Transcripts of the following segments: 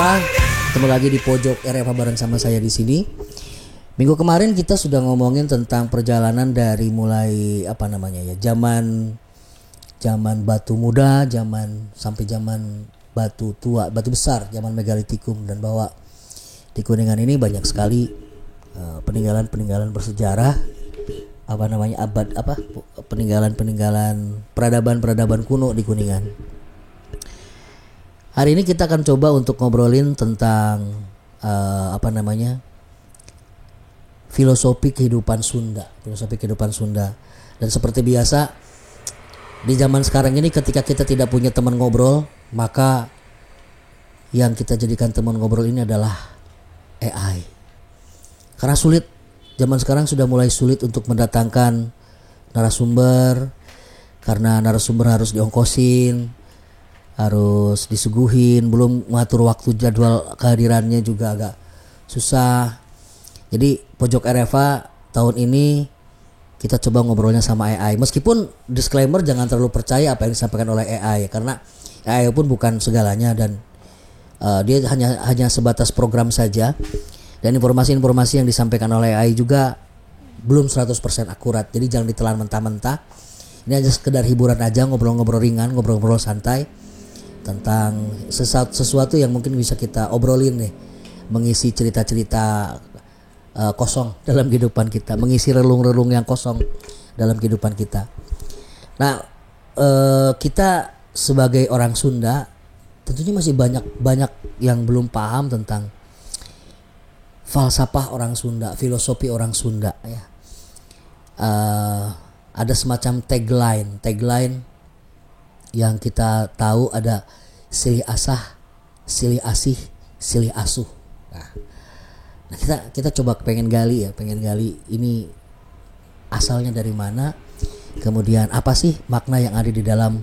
semua, ketemu lagi di pojok RFA bareng sama saya di sini. Minggu kemarin kita sudah ngomongin tentang perjalanan dari mulai zaman batu muda, sampai zaman batu tua, batu besar, zaman megalitikum, dan bahwa di Kuningan ini banyak sekali peninggalan-peninggalan bersejarah, peninggalan-peninggalan peradaban kuno di Kuningan. Hari ini kita akan coba untuk ngobrolin tentang filosofi kehidupan Sunda. Dan seperti biasa di zaman sekarang ini, ketika kita tidak punya teman ngobrol, maka yang kita jadikan teman ngobrol ini adalah AI. Karena zaman sekarang sudah mulai sulit untuk mendatangkan narasumber, karena narasumber harus diongkosin, harus disuguhin, belum mengatur waktu, jadwal kehadirannya juga agak susah. Jadi pojok RFA tahun ini kita coba ngobrolnya sama AI. Meskipun disclaimer, jangan terlalu percaya apa yang disampaikan oleh AI, karena AI pun bukan segalanya, dan dia hanya sebatas program saja. Dan informasi-informasi yang disampaikan oleh AI juga belum 100% akurat. Jadi jangan ditelan mentah-mentah. Ini hanya sekedar hiburan aja, ngobrol-ngobrol ringan, ngobrol-ngobrol santai tentang sesuatu yang mungkin bisa kita obrolin nih, mengisi cerita-cerita kosong dalam kehidupan kita, mengisi relung-relung yang kosong dalam kehidupan kita. Nah, kita sebagai orang Sunda tentunya masih banyak yang belum paham tentang falsafah orang Sunda, filosofi orang Sunda ya. Ada semacam tagline yang kita tahu, ada silih asah, silih asih, silih asuh. Nah, kita coba pengen gali ini asalnya dari mana, kemudian apa sih makna yang ada di dalam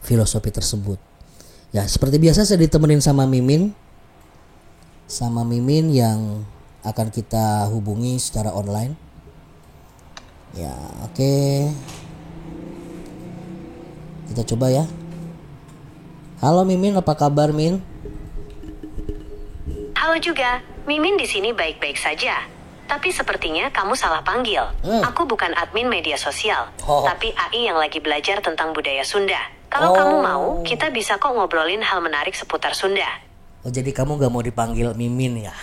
filosofi tersebut. Ya, seperti biasa saya ditemenin sama Mimin yang akan kita hubungi secara online. Ya, oke. Kita coba ya. Halo Mimin, apa kabar Min? Halo juga, Mimin di sini baik-baik saja. Tapi sepertinya kamu salah panggil. Aku bukan admin media sosial, tapi AI yang lagi belajar tentang budaya Sunda. Kalau kamu mau, kita bisa kok ngobrolin hal menarik seputar Sunda. Oh, jadi kamu gak mau dipanggil Mimin ya?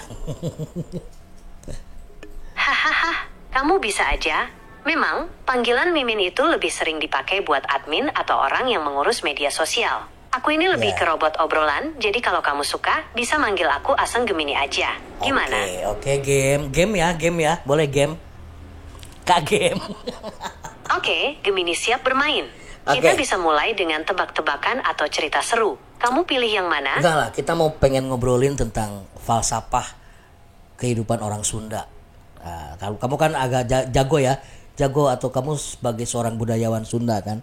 Hahaha, kamu bisa aja. Memang, panggilan Mimin itu lebih sering dipakai buat admin atau orang yang mengurus media sosial. Aku ini lebih ke robot obrolan, jadi kalau kamu suka, bisa manggil aku Aseng Gemini aja. Gimana? Oke, game ya, boleh game. Kak game. Oke, Gemini siap bermain. Kita bisa mulai dengan tebak-tebakan atau cerita seru. Kamu pilih yang mana? Enggak lah, kita mau pengen ngobrolin tentang falsafah kehidupan orang Sunda. Nah, kalau kamu kan agak jago atau kamu sebagai seorang budayawan Sunda kan?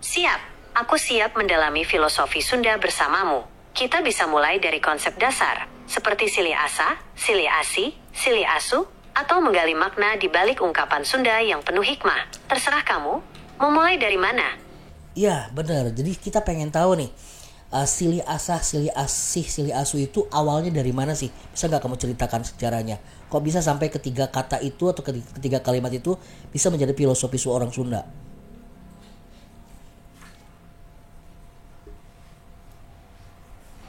Siap, aku siap mendalami filosofi Sunda bersamamu. Kita bisa mulai dari konsep dasar, seperti silih asa, silih asi, silih asu, atau menggali makna di balik ungkapan Sunda yang penuh hikmah. Terserah kamu, mau mulai dari mana? Iya, benar. Jadi kita pengen tahu nih, silih asah, silih asih, silih asu itu awalnya dari mana sih? Bisa nggak kamu ceritakan sejarahnya? Kok bisa sampai ketiga kata itu atau ketiga kalimat itu bisa menjadi filosofi seorang Sunda?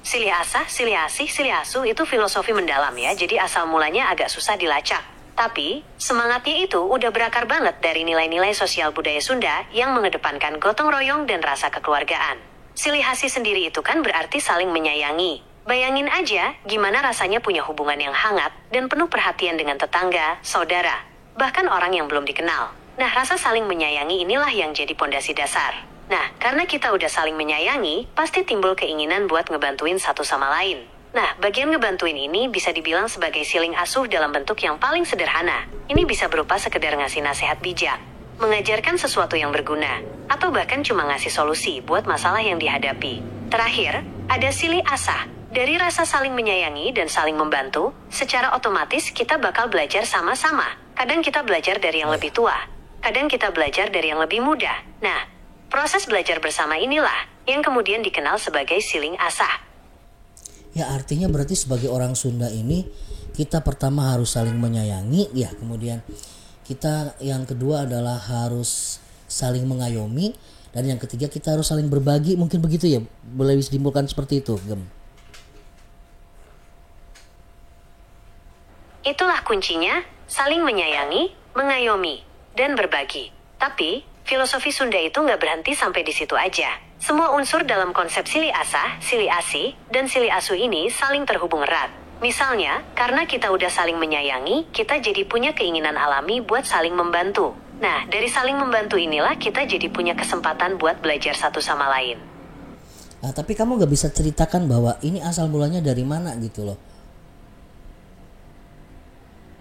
Silih asah, silih asih, silih asu itu filosofi mendalam ya, jadi asal mulanya agak susah dilacak. Tapi, semangatnya itu udah berakar banget dari nilai-nilai sosial budaya Sunda yang mengedepankan gotong royong dan rasa kekeluargaan. Silih asih sendiri itu kan berarti saling menyayangi. Bayangin aja gimana rasanya punya hubungan yang hangat dan penuh perhatian dengan tetangga, saudara, bahkan orang yang belum dikenal. Nah, rasa saling menyayangi inilah yang jadi pondasi dasar. Nah, karena kita udah saling menyayangi, pasti timbul keinginan buat ngebantuin satu sama lain. Nah, bagian ngebantuin ini bisa dibilang sebagai silih asuh dalam bentuk yang paling sederhana. Ini bisa berupa sekedar ngasih nasihat bijak, mengajarkan sesuatu yang berguna, atau bahkan cuma ngasih solusi buat masalah yang dihadapi. Terakhir, ada silih asah. Dari rasa saling menyayangi dan saling membantu, secara otomatis kita bakal belajar sama-sama. Kadang kita belajar dari yang lebih tua, kadang kita belajar dari yang lebih muda. Nah, Proses belajar bersama inilah yang kemudian dikenal sebagai siling asah. Ya artinya berarti sebagai orang Sunda ini kita pertama harus saling menyayangi ya, kemudian kita yang kedua adalah harus saling mengayomi, dan yang ketiga kita harus saling berbagi, mungkin begitu ya, boleh disimpulkan seperti itu, Gem. Itulah kuncinya, saling menyayangi, mengayomi, dan berbagi. Tapi, filosofi Sunda itu nggak berhenti sampai di situ aja. Semua unsur dalam konsep sili asah, sili asi, dan sili asuh ini saling terhubung erat. Misalnya, karena kita udah saling menyayangi, kita jadi punya keinginan alami buat saling membantu. Nah, dari saling membantu inilah kita jadi punya kesempatan buat belajar satu sama lain. Nah, tapi kamu nggak bisa ceritakan bahwa ini asal mulanya dari mana gitu loh.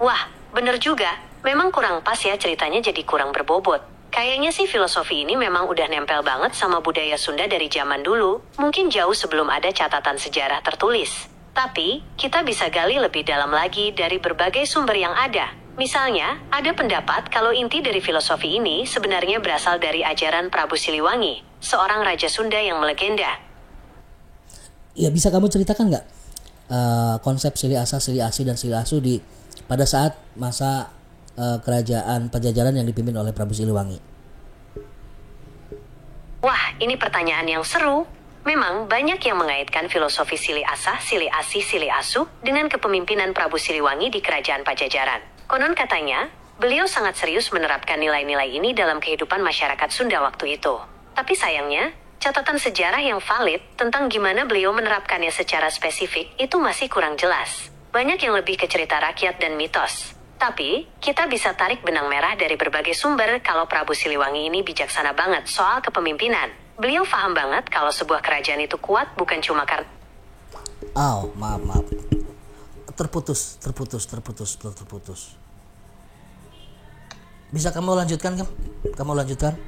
Wah, bener juga. Memang kurang pas ya ceritanya, jadi kurang berbobot. Kayaknya sih filosofi ini memang udah nempel banget sama budaya Sunda dari zaman dulu, mungkin jauh sebelum ada catatan sejarah tertulis. Tapi, kita bisa gali lebih dalam lagi dari berbagai sumber yang ada. Misalnya, ada pendapat kalau inti dari filosofi ini sebenarnya berasal dari ajaran Prabu Siliwangi, seorang raja Sunda yang melegenda. Ya bisa kamu ceritakan nggak konsep sili asah, sili asi, dan sili asuh pada saat masa kerajaan Pajajaran yang dipimpin oleh Prabu Siliwangi? Wah, ini pertanyaan yang seru. Memang banyak yang mengaitkan filosofi sili asah, sili asi, sili asuh dengan kepemimpinan Prabu Siliwangi di kerajaan Pajajaran. Konon katanya, beliau sangat serius menerapkan nilai-nilai ini dalam kehidupan masyarakat Sunda waktu itu. Tapi sayangnya, catatan sejarah yang valid tentang gimana beliau menerapkannya secara spesifik itu masih kurang jelas. Banyak yang lebih ke cerita rakyat dan mitos. Tapi, kita bisa tarik benang merah dari berbagai sumber kalau Prabu Siliwangi ini bijaksana banget soal kepemimpinan. Beliau paham banget kalau sebuah kerajaan itu kuat bukan cuma karena... Maaf. Terputus. Bisa kamu lanjutkan, Gem? Kamu lanjutkan.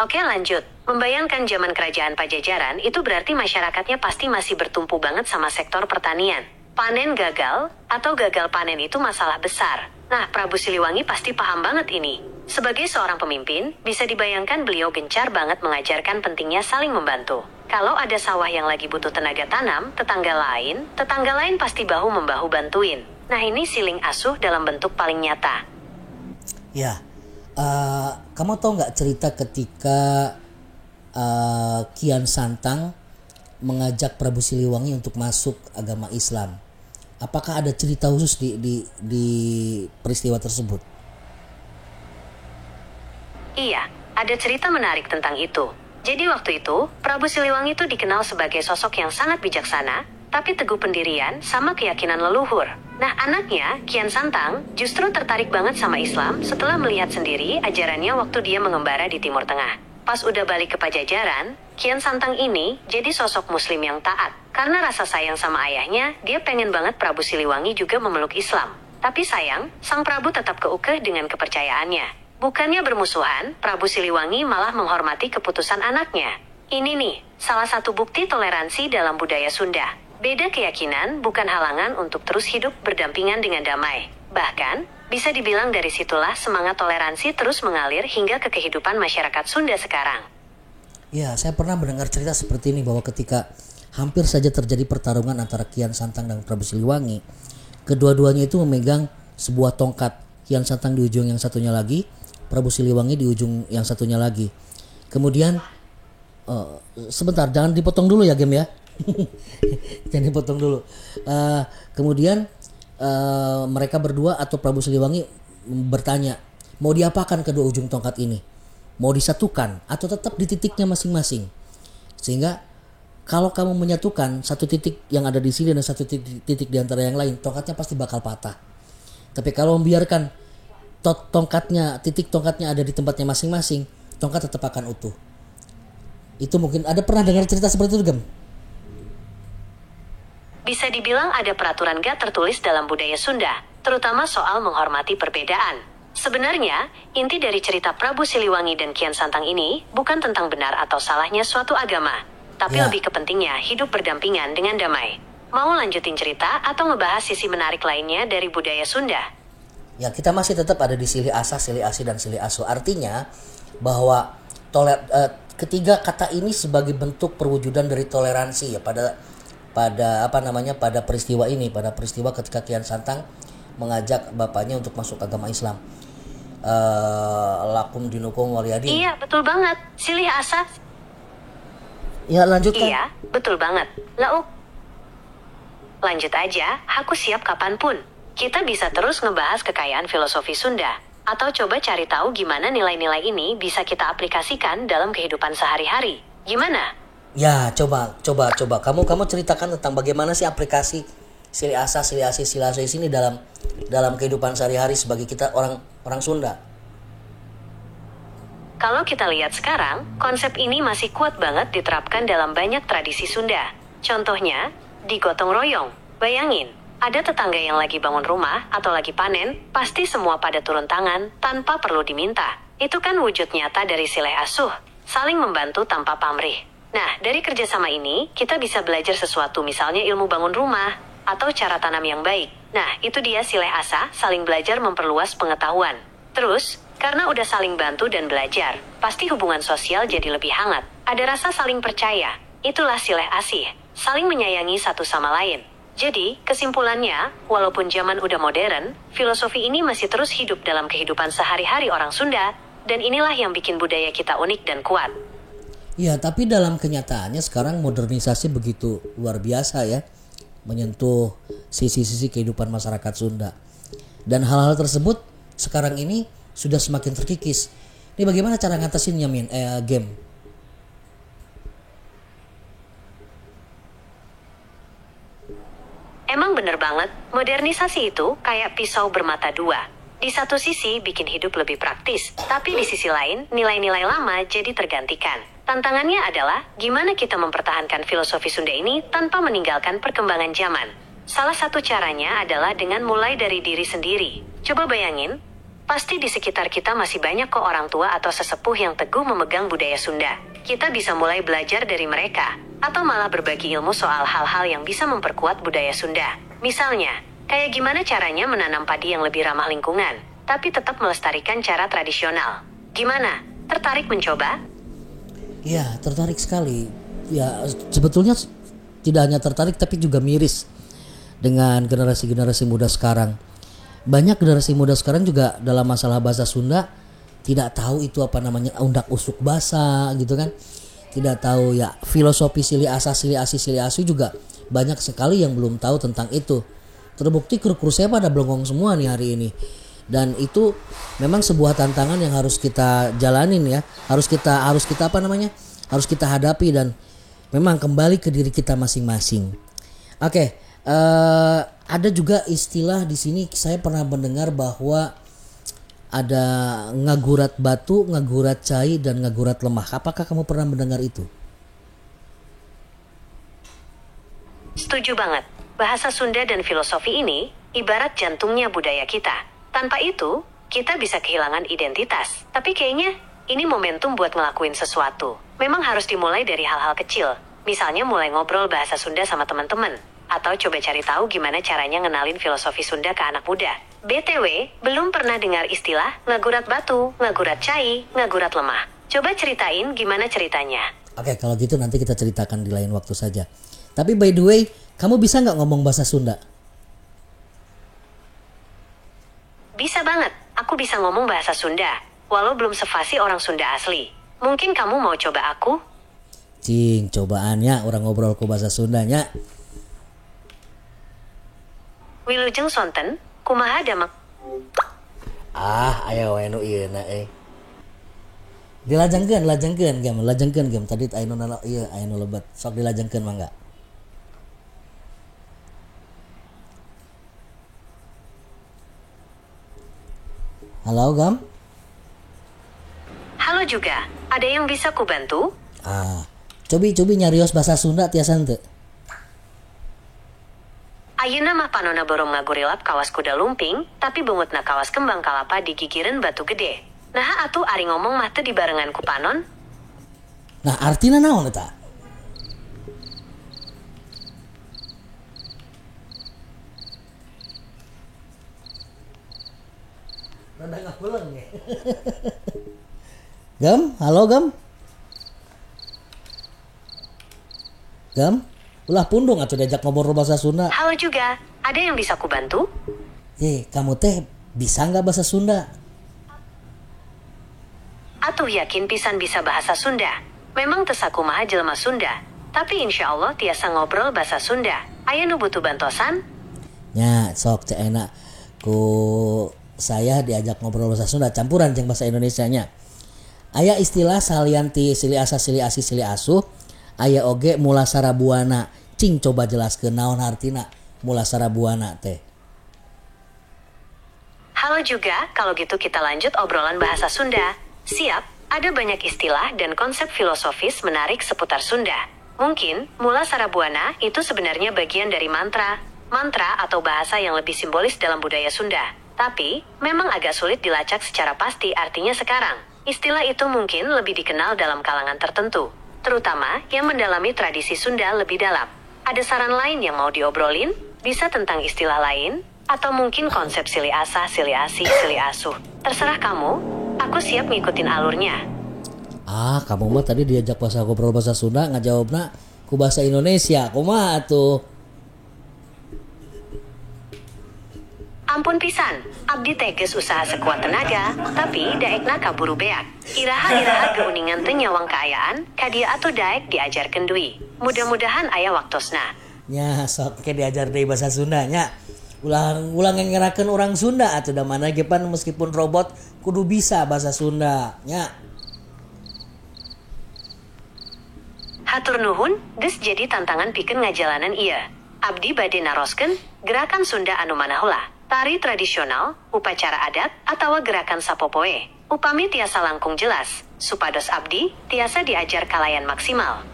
Oke, lanjut. Membayangkan zaman kerajaan Pajajaran itu berarti masyarakatnya pasti masih bertumpu banget sama sektor pertanian. Panen gagal, atau gagal panen itu masalah besar. Nah, Prabu Siliwangi pasti paham banget ini. Sebagai seorang pemimpin, bisa dibayangkan beliau gencar banget mengajarkan pentingnya saling membantu. Kalau ada sawah yang lagi butuh tenaga tanam, tetangga lain pasti bahu-membahu bantuin. Nah, ini siling asuh dalam bentuk paling nyata. Ya, kamu tahu nggak cerita ketika Kian Santang mengajak Prabu Siliwangi untuk masuk agama Islam? Apakah ada cerita khusus di peristiwa tersebut? Iya, ada cerita menarik tentang itu. Jadi waktu itu, Prabu Siliwangi itu dikenal sebagai sosok yang sangat bijaksana, tapi teguh pendirian sama keyakinan leluhur. Nah, anaknya, Kian Santang, justru tertarik banget sama Islam setelah melihat sendiri ajarannya waktu dia mengembara di Timur Tengah. Pas udah balik ke Pajajaran, Kian Santang ini jadi sosok muslim yang taat. Karena rasa sayang sama ayahnya, dia pengen banget Prabu Siliwangi juga memeluk Islam. Tapi sayang, sang Prabu tetap keukeh dengan kepercayaannya. Bukannya bermusuhan, Prabu Siliwangi malah menghormati keputusan anaknya. Ini nih, salah satu bukti toleransi dalam budaya Sunda. Beda keyakinan bukan halangan untuk terus hidup berdampingan dengan damai. Bahkan, bisa dibilang dari situlah semangat toleransi terus mengalir hingga ke kehidupan masyarakat Sunda sekarang. Ya, saya pernah mendengar cerita seperti ini bahwa ketika hampir saja terjadi pertarungan antara Kian Santang dan Prabu Siliwangi, kedua-duanya itu memegang sebuah tongkat. Kian Santang di ujung yang satunya lagi, Prabu Siliwangi di ujung yang satunya lagi. Kemudian, sebentar, jangan dipotong dulu ya, Gem ya. Jangan dipotong dulu. Kemudian mereka berdua atau Prabu Siliwangi bertanya, mau diapakan kedua ujung tongkat ini? Mau disatukan atau tetap di titiknya masing-masing? Sehingga kalau kamu menyatukan satu titik yang ada di sini dan satu titik di antara yang lain, tongkatnya pasti bakal patah. Tapi kalau membiarkan titik tongkatnya ada di tempatnya masing-masing, tongkat tetap akan utuh. Itu mungkin ada pernah dengar cerita seperti itu, Gem? Bisa dibilang ada peraturan gak tertulis dalam budaya Sunda, terutama soal menghormati perbedaan. Sebenarnya, inti dari cerita Prabu Siliwangi dan Kian Santang ini bukan tentang benar atau salahnya suatu agama, tapi lebih ke pentingnya hidup berdampingan dengan damai. Mau lanjutin cerita atau ngebahas sisi menarik lainnya dari budaya Sunda? Ya, kita masih tetap ada di Silih Asa, Silih Asi, dan Silih Asu. Artinya bahwa ketiga kata ini sebagai bentuk perwujudan dari toleransi ya pada peristiwa ini, pada peristiwa ketika Kian Santang mengajak bapaknya untuk masuk agama Islam. Lakum dinukum waliyadin. Iya, betul banget. Silih Asa. Ya, lanjutkan. Iya, betul banget. Lanjut aja, aku siap kapanpun. Kita bisa terus ngebahas kekayaan filosofi Sunda. Atau coba cari tahu gimana nilai-nilai ini bisa kita aplikasikan dalam kehidupan sehari-hari. Gimana? Ya, coba. Kamu ceritakan tentang bagaimana sih aplikasi Silih Asa, Silih Asi, Silih Asu ini dalam kehidupan sehari-hari sebagai kita orang Sunda. Kalau kita lihat sekarang, konsep ini masih kuat banget diterapkan dalam banyak tradisi Sunda. Contohnya, di gotong royong. Bayangin, ada tetangga yang lagi bangun rumah atau lagi panen, pasti semua pada turun tangan tanpa perlu diminta. Itu kan wujud nyata dari Silih Asuh, saling membantu tanpa pamrih. Nah, dari kerjasama ini, kita bisa belajar sesuatu, misalnya ilmu bangun rumah, atau cara tanam yang baik. Nah, itu dia Silih Asa, saling belajar memperluas pengetahuan. Terus, karena udah saling bantu dan belajar, pasti hubungan sosial jadi lebih hangat. Ada rasa saling percaya. Itulah Silih Asih, saling menyayangi satu sama lain. Jadi, kesimpulannya, walaupun zaman udah modern, filosofi ini masih terus hidup dalam kehidupan sehari-hari orang Sunda, dan inilah yang bikin budaya kita unik dan kuat. Ya, tapi dalam kenyataannya sekarang modernisasi begitu luar biasa ya, menyentuh sisi-sisi kehidupan masyarakat Sunda. Dan hal-hal tersebut sekarang ini sudah semakin terkikis. Ini bagaimana cara ngatasinnya, Game? Emang bener banget, modernisasi itu kayak pisau bermata dua. Di satu sisi bikin hidup lebih praktis, tapi di sisi lain nilai-nilai lama jadi tergantikan. Tantangannya adalah gimana kita mempertahankan filosofi Sunda ini tanpa meninggalkan perkembangan zaman. Salah satu caranya adalah dengan mulai dari diri sendiri. Coba bayangin, pasti di sekitar kita masih banyak kok orang tua atau sesepuh yang teguh memegang budaya Sunda. Kita bisa mulai belajar dari mereka, atau malah berbagi ilmu soal hal-hal yang bisa memperkuat budaya Sunda. Misalnya, kayak gimana caranya menanam padi yang lebih ramah lingkungan, tapi tetap melestarikan cara tradisional. Gimana? Tertarik mencoba? Ya, tertarik sekali. Ya, sebetulnya tidak hanya tertarik tapi juga miris dengan generasi-generasi muda sekarang. Banyak generasi muda sekarang juga dalam masalah bahasa Sunda tidak tahu itu apa namanya undak usuk bahasa gitu kan. Tidak tahu ya filosofi Silih Asa, Silih Asi, Silih Asu juga banyak sekali yang belum tahu tentang itu. Terbukti kru-kru saya pada belengong semua nih hari ini. Dan itu memang sebuah tantangan yang harus kita jalanin ya. Harus kita hadapi dan memang kembali ke diri kita masing-masing. Oke, ada juga istilah di sini saya pernah mendengar bahwa ada ngagurat batu, ngagurat cai, dan ngagurat lemah. Apakah kamu pernah mendengar itu? Setuju banget. Bahasa Sunda dan filosofi ini ibarat jantungnya budaya kita. Tanpa itu, kita bisa kehilangan identitas. Tapi kayaknya ini momentum buat ngelakuin sesuatu. Memang harus dimulai dari hal-hal kecil. Misalnya mulai ngobrol bahasa Sunda sama teman-teman. Atau coba cari tahu gimana caranya ngenalin filosofi Sunda ke anak muda. BTW, belum pernah dengar istilah ngagurat batu, ngagurat cai, ngagurat lemah. Coba ceritain gimana ceritanya. Oke, kalau gitu nanti kita ceritakan di lain waktu saja. Tapi by the way, kamu bisa nggak ngomong bahasa Sunda? Bisa banget, aku bisa ngomong bahasa Sunda. Walau belum sefasih orang Sunda asli. Mungkin kamu mau coba aku? Cing, cobaannya orang ngobrol ke bahasa Sundanya. Wilujeng sonten, kumaha damak. Ayo anu ieu na dilajengkeun game tadi anu ieu anu lebat sok dilajengkeun mangga. Halo Gam. Halo juga, ada yang bisa kubantu? Cobi nyarios bahasa Sunda tiasa henteu. Ayeuna mah panona borong ngagurilap kawas kuda lumping, tapi bungutna kawas kembang kalapa digigireun batu gede. Nah atuh ari ngomong mah teu dibarengan ku panon. Nah artina naon eta? Rada ngapeleng ya. Gam, halo Gam. Gam, ulah pundung atau diajak ngobrol bahasa Sunda. Halo juga, ada yang bisa kubantu? Kamu teh bisa nggak bahasa Sunda? Atuh yakin pisan bisa bahasa Sunda. Memang tesaku maha jelema Sunda, tapi insya Allah tiasa ngobrol bahasa Sunda. Aya nu butuh bantosan? Nya, sok cek enak. Ku saya diajak ngobrol bahasa Sunda campuran jeung bahasa Indonesianya. Aya istilah salian ti sili asa sili asi sili asuh. Aya oge mula sarabuana. Cing coba jelaskeun naon artina mula sarabuana teh. Halo juga, kalau gitu kita lanjut obrolan bahasa Sunda. Siap, ada banyak istilah dan konsep filosofis menarik seputar Sunda. Mungkin, mula sarabuana itu sebenarnya bagian dari mantra atau bahasa yang lebih simbolis dalam budaya Sunda. Tapi, memang agak sulit dilacak secara pasti artinya sekarang. Istilah itu mungkin lebih dikenal dalam kalangan tertentu, terutama yang mendalami tradisi Sunda lebih dalam. Ada saran lain yang mau diobrolin? Bisa tentang istilah lain? Atau mungkin konsep sili asa, sili asi, sili asuh. Terserah kamu, aku siap ngikutin alurnya. Kamu mah tadi diajak ngobrol bahasa Sunda, ngajawabna ku bahasa Indonesia. Kumaha atuh? Ampun pisan, abdi teges usaha sekuat tenaga, tapi daekna kaburu beak. Iraha geuningan teu nyawang kaayaan, kadia atuh daek diajarkeun deui. Mudah-mudahan aya waktosna. Nya sok ke diajar deui bahasa Sunda nya. Ulang ngerakeun orang Sunda atuh da mana ge pan meskipun robot kudu bisa bahasa Sunda nya. Hatur nuhun, geus jadi tantangan pikeun ngajalanan ieu. Abdi bade naroskeun gerakan Sunda anu manaheula. Tari tradisional, upacara adat, atawa gerakan sapopoe. Upami tiasa langkung jelas, supados abdi tiasa diajar kalayan maksimal.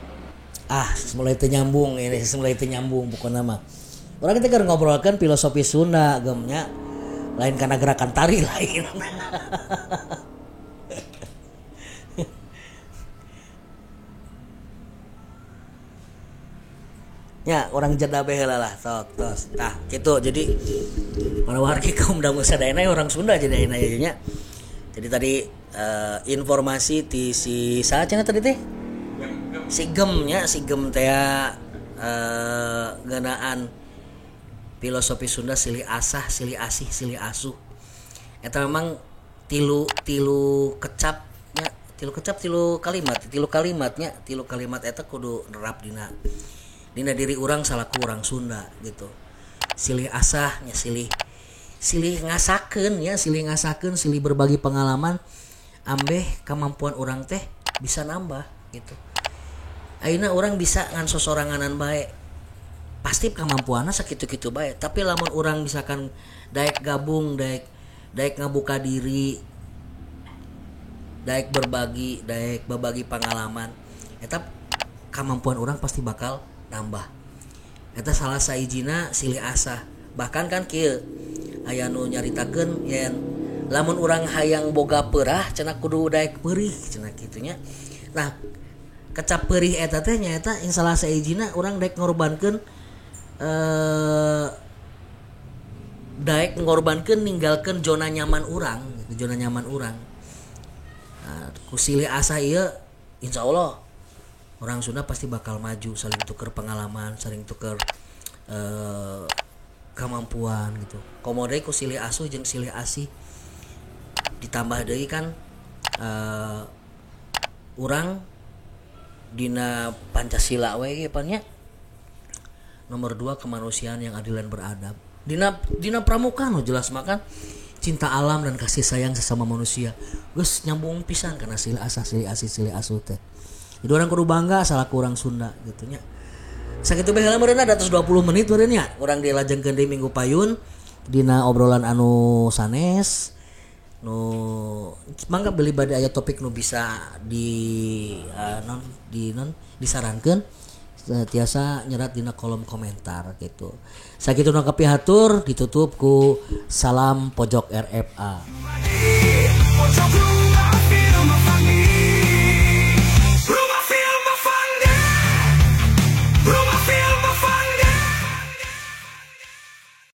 Mulai teu nyambung bukan nama. Orang kita kan ngobrolkan filosofi Sunda gemnya. Lain karena gerakan tari lain. Ya, orang jeda baheula lah, tos. Tah, gitu. Jadi para warga kaum dangu sadayana orang Sunda jadi ayeuna nya. Jadi tadi informasi ti si saha cenah tadi teh? Si Gem teh ngeunaan filosofi Sunda silih asah, silih asih, silih asuh. Eta memang tilu kecapnya, tilu kalimat eta kudu nerap dina diri urang salaku urang Sunda gitu. Silih asahnya silih ngasakeun, silih berbagi pengalaman ambeh kemampuan urang teh bisa nambah gitu. Ayeuna urang bisa ngan sosoranganan bae. Pasti kemampuanna sakitu-kitu bae, tapi lamun urang misalkan daek gabung, daek ngabuka diri, daek berbagi pengalaman, eta kemampuan urang pasti bakal nambah. Eta salah saijina silih asah. Bahkan kan kieu aya nu nyaritakeun yen lamun urang hayang boga peurah cenah kudu daek peurih cenah kitu nya. Nah, kecap peurih eta teh nyaeta ing salah saijina urang daek ngorbankeun ninggalkeun zona nyaman urang. Nah, ku silih asah ieu insyaallah orang Sunda pasti bakal maju, saling tuker pengalaman, saling tuker kemampuan gitu. Komodai ku silih asuh jeung silih asih. Ditambah deui kan urang dina Pancasila we ge pan nya. Nomor 2 kemanusiaan yang adil dan beradab. Dina pramuka nu jelas makan cinta alam dan kasih sayang sesama manusia. Geus nyambung pisan kana silih asah, silih asih, silih asuh teh. Jadi orang kudu bangga salah kurang Sunda gitu nya. Sakitu bae meureunna 120 menit meureun nya. Urang dilajengkeun deui minggu payun dina obrolan anu sanes. Nu mangga beli bade aya topik nu bisa disarankeun tiasa nyerat dina kolom komentar gitu. Sakitu nangkepi hatur ditutup ku salam pojok RFA.